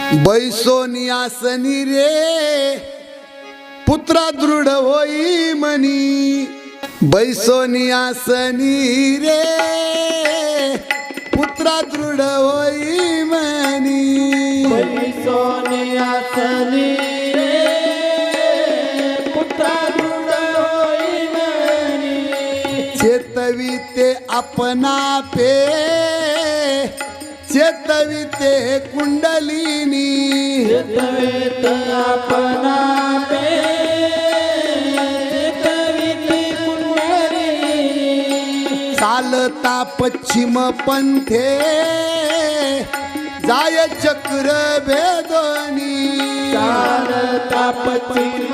बैसोनियासनी रे पुत्रा दृढ होई मनी, बैसोनियासनी रे पुत्रा दृढ होई मनी, बैसोनियासनी रे पुत्रा दृढ होई मनी, चेतविते अपना पे चेतविते कुंडलिनी, चेतविते अपना पे चेतविते कुंडलिनी, चालता पश्चिम पंथे जाय चक्र भेदोनी, चालता पश्चिम